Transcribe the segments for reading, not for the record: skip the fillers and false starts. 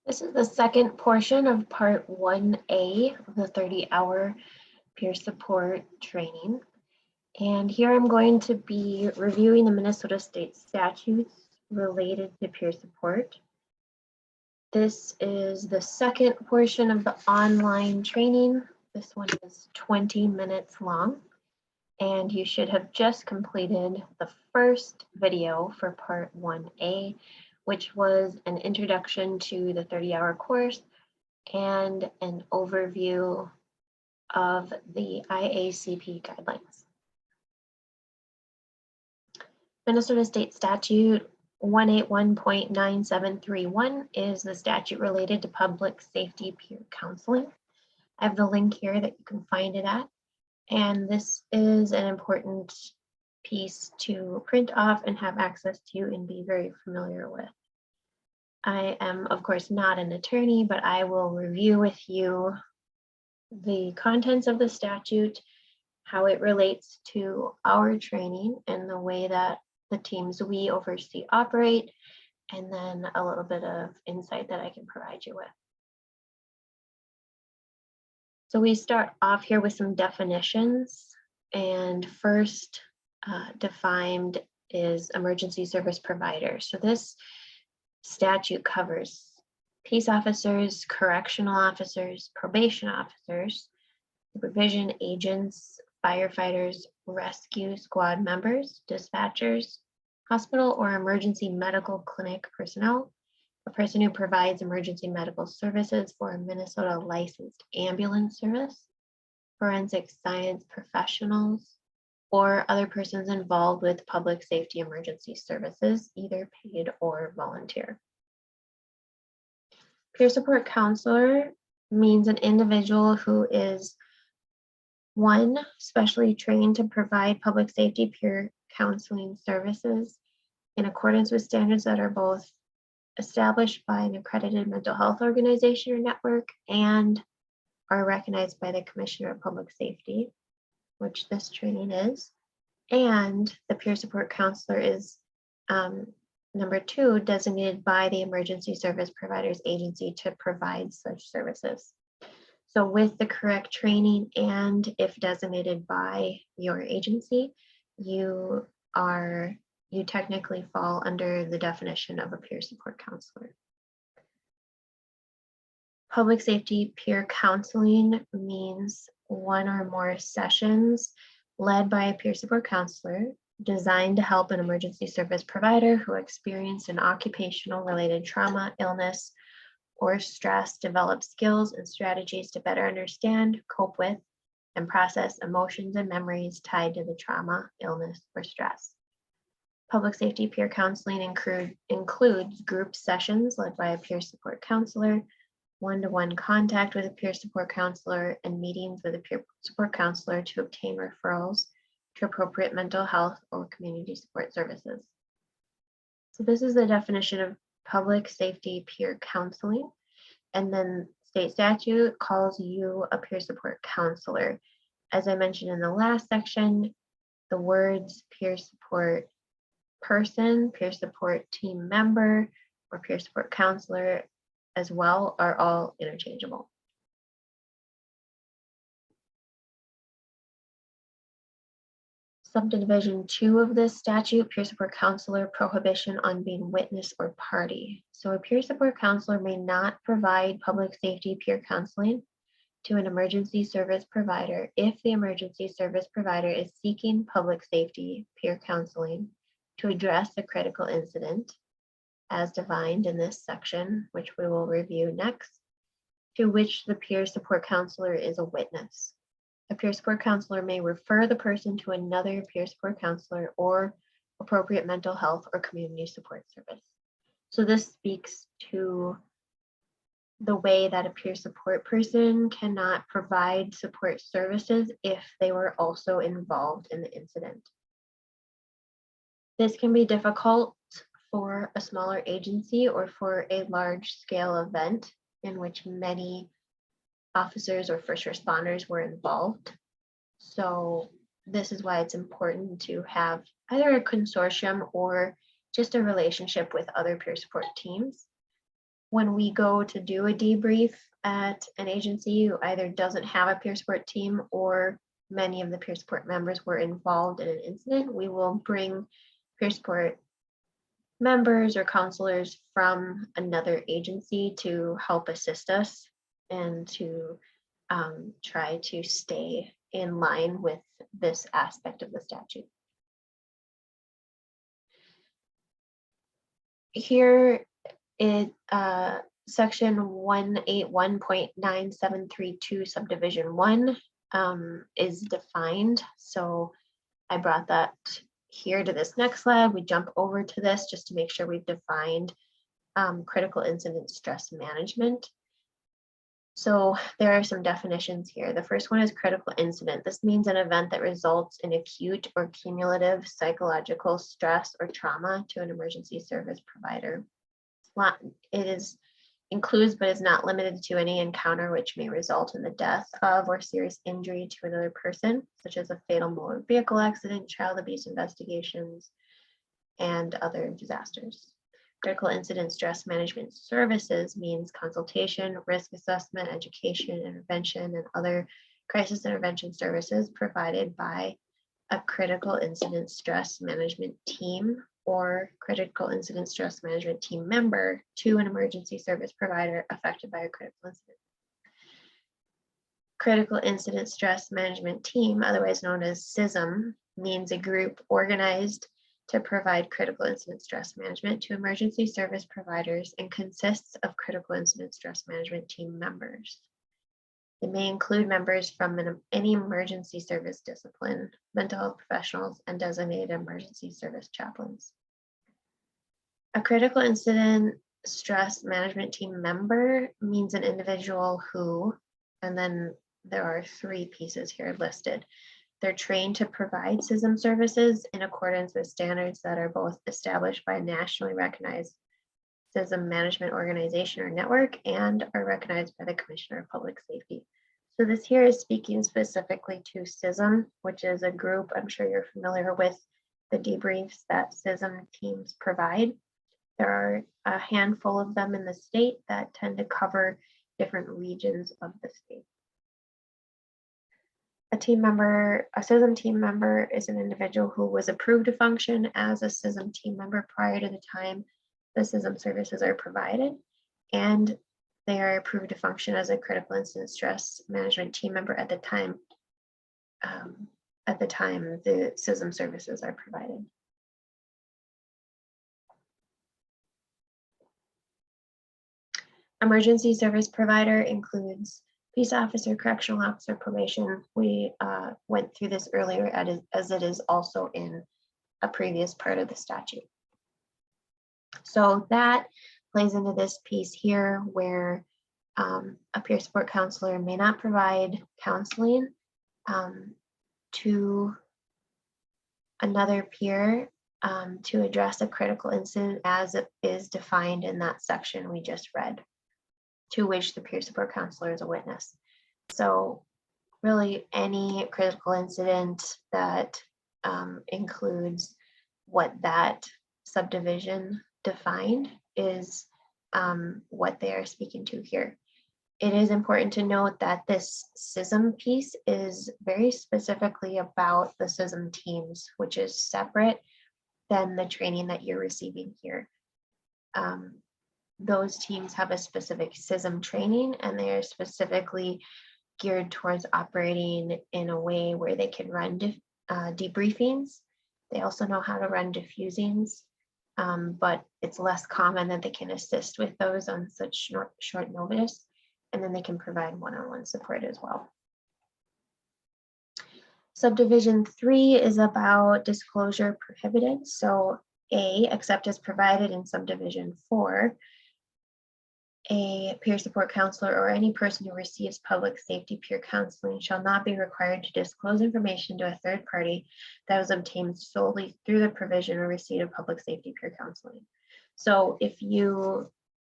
This is the second portion of Part 1A of the 30-hour peer support training. And here I'm going to be reviewing the Minnesota State statutes related to peer support. This is the second portion of the online training. This one is 20 minutes long, and you should have just completed the first video for Part 1A, which was an introduction to the 30-hour course and an overview of the IACP guidelines. Minnesota State Statute 181.9731 is the statute related to public safety peer counseling. I have the link here that you can find it at, and this is an important piece to print off and have access to and be very familiar with. I am, of course, not an attorney, but I will review with you the contents of the statute, how it relates to our training and the way that the teams we oversee operate, and then a little bit of insight that I can provide you with. So we start off here with some definitions, and first defined is emergency service provider. So this statute covers peace officers, correctional officers, probation officers, supervision agents, firefighters, rescue squad members, dispatchers, hospital or emergency medical clinic personnel, a person who provides emergency medical services for a Minnesota licensed ambulance service, forensic science professionals, or other persons involved with public safety emergency services, either paid or volunteer. Peer support counselor means an individual who is one, specially trained to provide public safety peer counseling services in accordance with standards that are both established by an accredited mental health organization or network and are recognized by the Commissioner of Public Safety, which this training is. And the peer support counselor is number two, designated by the Emergency Service Providers Agency to provide such services. So with the correct training and if designated by your agency, you technically fall under the definition of a peer support counselor. Public safety peer counseling means one or more sessions led by a peer support counselor designed to help an emergency service provider who experienced an occupational related trauma, illness, or stress develop skills and strategies to better understand, cope with, and process emotions and memories tied to the trauma, illness, or stress. Public safety peer counseling includes group sessions led by a peer support counselor, one-to-one contact with a peer support counselor, and meetings with a peer support counselor to obtain referrals to appropriate mental health or community support services. So this is the definition of public safety peer counseling, and then state statute calls you a peer support counselor. As I mentioned in the last section, the words peer support person, peer support team member, or peer support counselor as well are all interchangeable. Subdivision 2 of this statute, peer support counselor, prohibition on being witness or party. So a peer support counselor may not provide public safety peer counseling to an emergency service provider if the emergency service provider is seeking public safety peer counseling to address a critical incident as defined in this section, which we will review next, to which the peer support counselor is a witness. A peer support counselor may refer the person to another peer support counselor or appropriate mental health or community support service. So this speaks to the way that a peer support person cannot provide support services if they were also involved in the incident. This can be difficult for a smaller agency or for a large scale event in which many officers or first responders were involved. So this is why it's important to have either a consortium or just a relationship with other peer support teams when we go to do a debrief at an agency who either doesn't have a peer support team or many of the peer support members were involved in an incident, we will bring peer support members or counselors from another agency to help assist us and to try to stay in line with this aspect of the statute. Here, section 181.9732 subdivision 1 is defined. So I brought that here to this next slide. We jump over to this just to make sure we've defined critical incident stress management. So there are some definitions here. The first one is critical incident. This means an event that results in acute or cumulative psychological stress or trauma to an emergency service provider. It includes but is not limited to any encounter which may result in the death of or serious injury to another person, such as a fatal motor vehicle accident, child abuse investigations, and other disasters. Critical incident stress management services means consultation, risk assessment, education, intervention, and other crisis intervention services provided by a critical incident stress management team or critical incident stress management team member to an emergency service provider affected by a critical incident. Critical incident stress management team, otherwise known as CISM, means a group organized to provide critical incident stress management to emergency service providers and consists of critical incident stress management team members. It may include members from any emergency service discipline, mental health professionals, and designated emergency service chaplains. A critical incident stress management team member means an individual who, and then there are 3 pieces here listed. They're trained to provide CISM services in accordance with standards that are both established by a nationally recognized CISM management organization or network and are recognized by the Commissioner of Public Safety. So this here is speaking specifically to CISM, which is a group, I'm sure you're familiar with the debriefs that CISM teams provide. There are a handful of them in the state that tend to cover different regions of the state. A CISM team member is an individual who was approved to function as a CISM team member prior to the time the CISM services are provided, and they are approved to function as a critical incident stress management team member at the time the CISM services are provided. Emergency service provider includes peace officer, correctional officer, probation. We went through this earlier as it is also in a previous part of the statute. So that plays into this piece here where a peer support counselor may not provide counseling to another peer to address a critical incident as it is defined in that section we just read, to which the peer support counselor is a witness. So really any critical incident that includes what that subdivision defined is what they are speaking to here. It is important to note that this CISM piece is very specifically about the CISM teams, which is separate than the training that you're receiving here. Those teams have a specific CISM training, and they are specifically geared towards operating in a way where they can run debriefings. They also know how to run diffusings, but it's less common that they can assist with those on such short notice, and then they can provide one-on-one support as well. Subdivision 3 is about disclosure prohibited. So A, except as provided in subdivision 4, a peer support counselor or any person who receives public safety peer counseling shall not be required to disclose information to a third party that was obtained solely through the provision or receipt of public safety peer counseling. So if you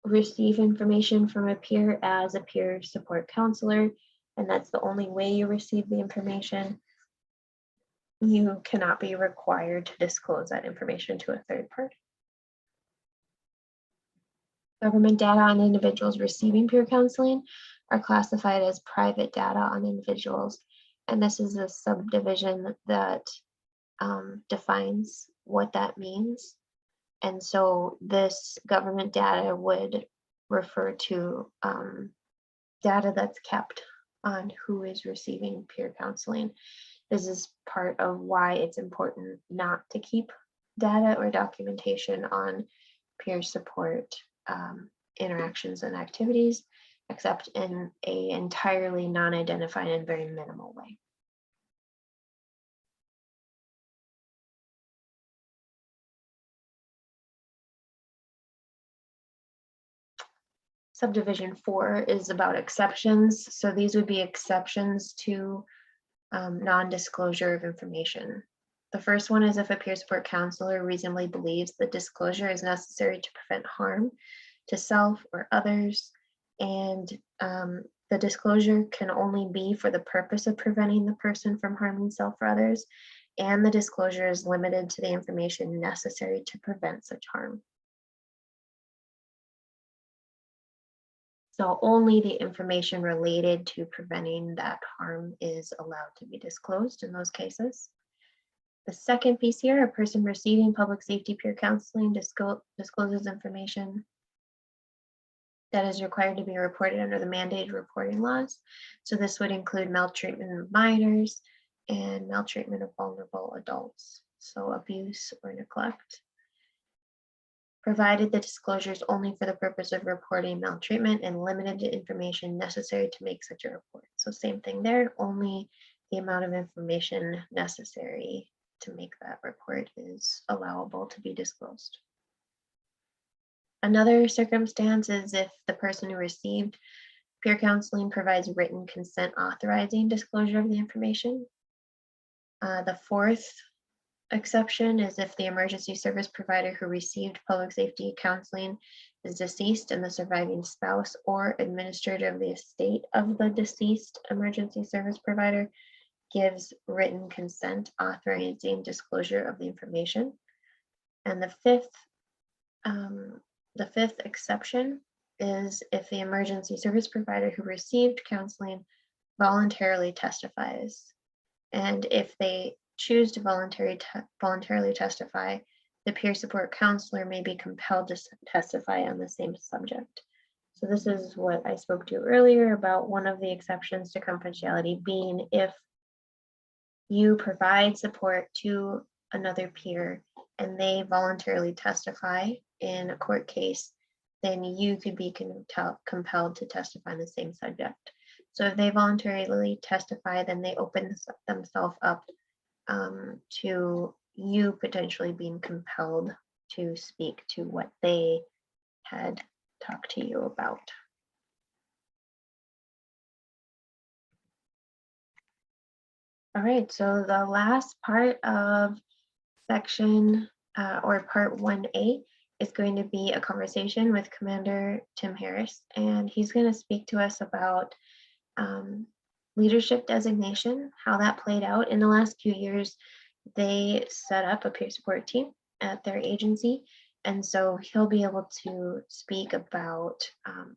receive information from a peer as a peer support counselor, and that's the only way you receive the information, you cannot be required to disclose that information to a third party. Government data on individuals receiving peer counseling are classified as private data on individuals. And this is a subdivision that defines what that means. And so this government data would refer to data that's kept on who is receiving peer counseling. This is part of why it's important not to keep data or documentation on peer support interactions and activities, except in an entirely non-identified and very minimal way. Subdivision 4 is about exceptions. So these would be exceptions to non-disclosure of information. The first one is if a peer support counselor reasonably believes the disclosure is necessary to prevent harm to self or others, and the disclosure can only be for the purpose of preventing the person from harming self or others, and the disclosure is limited to the information necessary to prevent such harm. So only the information related to preventing that harm is allowed to be disclosed in those cases. The second piece here, a person receiving public safety peer counseling discloses information that is required to be reported under the mandated reporting laws. So this would include maltreatment of minors and maltreatment of vulnerable adults, so abuse or neglect, provided the disclosure is only for the purpose of reporting maltreatment and limited to information necessary to make such a report. So same thing there, only the amount of information necessary to make that report is allowable to be disclosed. Another circumstance is if the person who received peer counseling provides written consent authorizing disclosure of the information. The fourth exception is if the emergency service provider who received public safety counseling is deceased and the surviving spouse or administrator of the estate of the deceased emergency service provider gives written consent authorizing disclosure of the information. And the fifth exception is if the emergency service provider who received counseling voluntarily testifies. And if they choose to voluntarily testify, the peer support counselor may be compelled to testify on the same subject. So this is what I spoke to earlier about one of the exceptions to confidentiality being if you provide support to another peer and they voluntarily testify in a court case, then you could be compelled to testify on the same subject. So if they voluntarily testify, then they open themselves up to you potentially being compelled to speak to what they had talked to you about. All right, so the last part of section or part 1A is going to be a conversation with Commander Tim Harris, and he's going to speak to us about leadership designation, how that played out. In the last few years, they set up a peer support team at their agency, and so he'll be able to speak about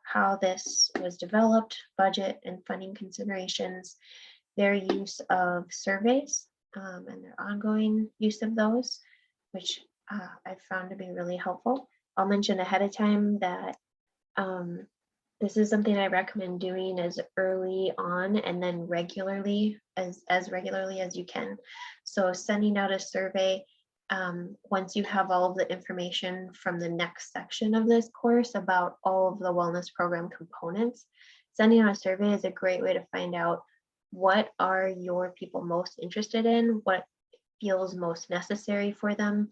how this was developed, budget and funding considerations, their use of surveys and their ongoing use of those, which I've found to be really helpful. I'll mention ahead of time that this is something I recommend doing as early on and then regularly, as regularly as you can. So sending out a survey once you have all of the information from the next section of this course about all of the wellness program components, sending out a survey is a great way to find out what are your people most interested in, what feels most necessary for them,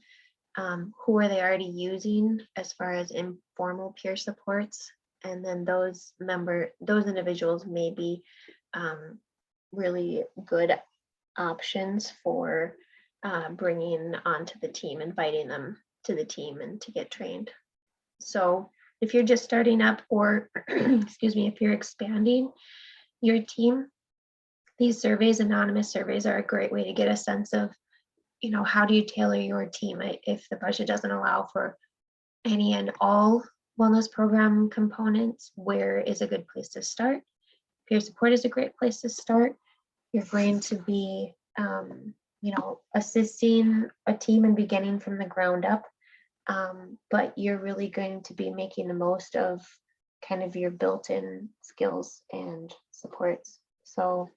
who are they already using as far as informal peer supports, and then those individuals may be really good options for bringing onto the team, inviting them to the team and to get trained. So if you're just starting up or excuse me, if you're expanding your team, these surveys, anonymous surveys, are a great way to get a sense of, you know, how do you tailor your team if the budget doesn't allow for any and all Wellness program components, where is a good place to start? Peer support is a great place to start. You're going to be, assisting a team and beginning from the ground up, but you're really going to be making the most of kind of your built-in skills and supports. So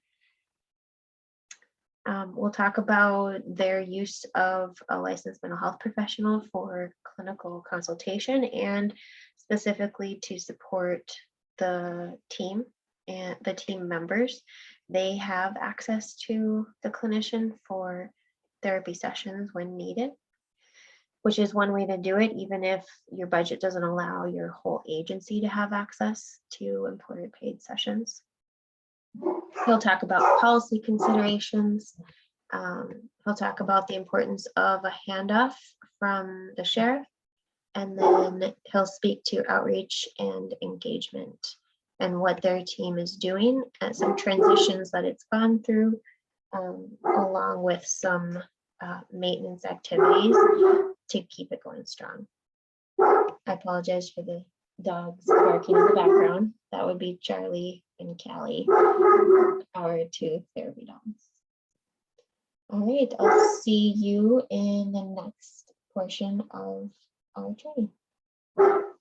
we'll talk about their use of a licensed mental health professional for clinical consultation and specifically to support the team and the team members. They have access to the clinician for therapy sessions when needed, which is one way to do it, even if your budget doesn't allow your whole agency to have access to employer paid sessions. He'll talk about policy considerations. He'll talk about the importance of a handoff from the sheriff, and then he'll speak to outreach and engagement and what their team is doing and some transitions that it's gone through, along with some maintenance activities to keep it going strong. I apologize for the dogs barking in the background. That would be Charlie and Callie, our two therapy dogs. All right, I'll see you in the next portion of our training.